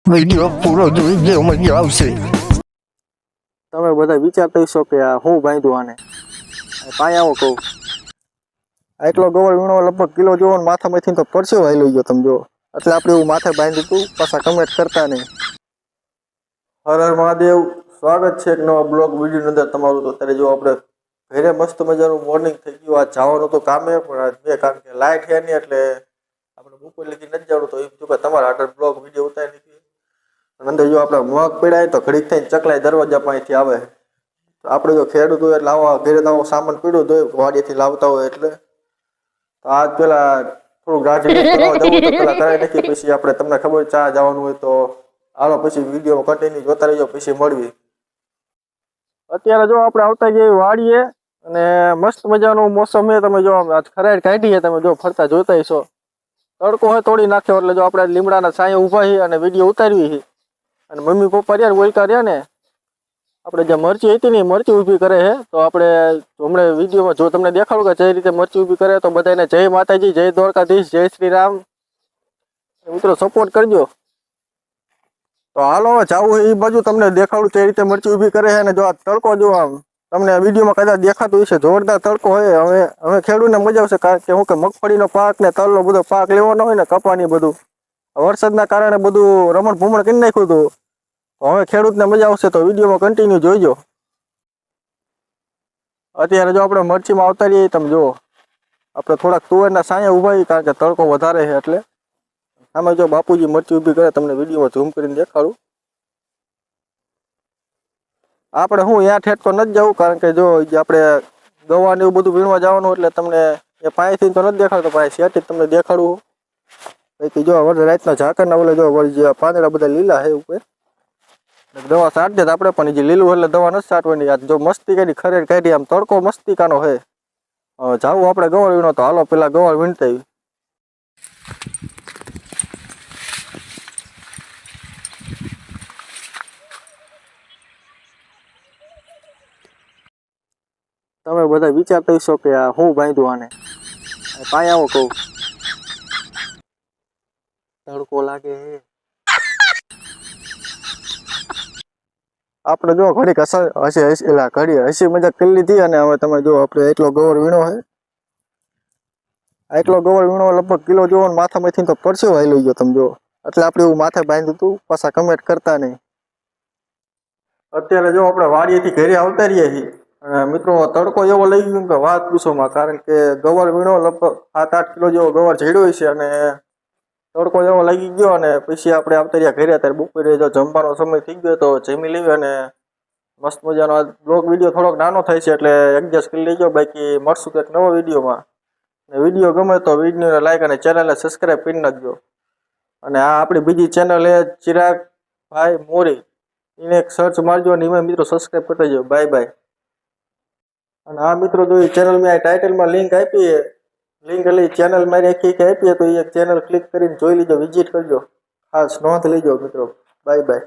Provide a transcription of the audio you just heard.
Video પૂરો જોઈ ગયો મજા આવશે। તમે બધા વિચારતા હશો કે આ હું બાંધ્યું આને પાય આવો કહું એટલો ગોળ વીણો લગભગ કિલો જેવો માથામાંથી તો પરસ્યો વાઈ લઈ ગયો તમે જો એટલે આપણે એવું માથે બાંધ્યું હતું પાછા કમેન્ટ કરતા નહીં। હર હર મહાદેવ, સ્વાગત છે એક નવા બ્લોગ વિડીયો અંદર તમારું। તો અત્યારે જો આપણે ઘરે મસ્ત મજાનું મોર્નિંગ થઈ ગયું। આ જવાનું તો કામે પણ બે કારણ કે લાઇટ છે નહીં એટલે આપણે બપોર લગી નથી જવાનું તો એમ થયું કે તમારા આગળ બ્લોગ વિડીયો ઉતારી નાખીએ। અંદર જો આપણે મગ પીડાય તો ઘડીક થઈને ચકલાઈ દરવાજા પાસેથી આવે તો આપણે જો ખેડૂત હોય એટલે આવા ઘરે આવો સામાન પીડ્યો હોય વાડીએથી લાવતા હોય એટલે તો આજ પેલા થોડુંક રાજી કરાવવા જવું તો પેલા કરાવી નાખીએ પછી આપણે તમને ખબર ચા જવાનું હોય તો હાલો પછી વિડીયો કન્ટિન્યુ જોતા રહેજો પછી મળવી। અત્યારે જો આપણે આવતા જઈએ વાડીએ અને મસ્ત મજાનું મોસમ છે। તમે જો આજ ખરાડ કાઢી છે તમે જો ફરતા જોતા હશો તડકો હોય તોડી નાખ્યો એટલે જો આપણે લીમડાના છાંયે ઊભા છીએ અને વિડીયો ઉતારવી છે અને મમ્મી પપ્પા રહ્યા બોલકા રહ્યા ને આપણે જે મરચી હતી ને મરચી ઊભી કરે છે તો આપણે હમણાં વિડીયોમાં જો તમને દેખાડું કે જે રીતે મરચી ઊભી કરે તો બધાને જય માતાજી, જય દ્વારકાધીશ, જય શ્રી રામ મિત્રો સપોર્ટ કરજો। તો હાલો જાવું એ બાજુ તમને દેખાડું જે રીતે મરચી ઊભી કરે છે અને જો આ તડકો જો આમ તમને વિડીયોમાં કદાચ દેખાતું હશે જોરદાર તડકો હોય। હવે ખેડૂતને મજા આવશે કારણ કે હું કે મગફળીનો પાક ને તલનો બધો પાક લેવાનો હોય ને કપાની બધું વરસાદના કારણે બધું રમણ ભમણ કરી નાખ્યું હતું તો હવે ખેડૂતને મજા આવશે તો વિડીયોમાં કન્ટિન્યુ જોઈજો। અત્યારે જો આપણે મરચીમાં આવતા રહીએ તમે જુઓ આપણે થોડાક તુવેરના સાયા ઊભા કારણ કે તડકો વધારે છે એટલે આમે જો બાપુજી મરચી ઊભી કરે તમને વિડીયોમાં ઝૂમ કરીને દેખાડું। આપણે હું ત્યાં ઠેઠ તો નથી જવું કારણ કે જો આપણે દવા ને એવું બધું વીણવા જવાનું એટલે તમને એ પાણીથી તો નથી દેખાડતો પણ શેઠથી તમને દેખાડવું બાકી જો રાતના ઝાકરના ઓલે જો જે પાંદડા બધા લીલા છે ઉપર દવા છાંટ દે આપણે પણ જે લીલું એટલે દવા નથી છાંટવાની। જો મસ્તી કાઢી ખરેડ કાઢી આમ તડકો મસ્તીકાનો છે જાવું આપણે ગવળ વીણો તો હાલો પેલા ગવળ વીણતા આવી। તમે બધા વિચારતા હશો કે આ હું બાંધ્યું આને પાય આવો કહું તડકો લાગે આપણે જો ઘડીક ઘડી હસી મજાક કરી લીધી અને હવે તમે જો આપણે એટલો ગવર વીણો છે એટલો ગવર વીણો લગભગ કિલો જેવો માથામાંથી તો પરસ્યો વાઈ લઈ ગયો તમે જો એટલે આપણે એવું માથે બાંધ્યું હતું પાછા કમેન્ટ કરતા નહીં। અત્યારે જો આપણે વાડીએથી ઘરે આવતા રહીએ છીએ અને મિત્રો તડકો એવો લઈ ગયો કે વાત પૂછોમાં કારણ કે ગવર વીણો લગભગ 7-8 કિલો જેવો ગવર ઝેડ્યો છે અને તડકો એવો લાગી ગયો અને પછી આપણે આવતા રહ્યા ઘરે ત્યારે બપોરે જો જમવાનો સમય થઈ ગયો તો જમી લેવી અને મસ્ત મજાનો આ બ્લોગ વિડીયો થોડોક નાનો થાય છે એટલે એડજસ્ટ કરી લેજો બાકી મળશું કંઈક નવો વિડીયોમાં અને વિડીયો ગમે તો વિડીયોને લાઈક અને ચેનલને સબસ્ક્રાઈબ કરી નાખજો અને આ આપણી બીજી ચેનલ એ ચિરાગભાઈ મોરી એને એક સર્ચ મારજો અને એમાં મિત્રો સબસ્ક્રાઈબ કરી દેજો। Bye bye. અને આ મિત્રો જો ચેનલ મેં ટાઇટલમાં લિંક આપી છે લિંક એટલે ચેનલ મારી આખી આપીએ તો એ ચેનલ ક્લિક કરીને જોઈ લીજો, વિઝિટ કરજો, ખાસ નોંધ લેજો મિત્રો। Bye bye.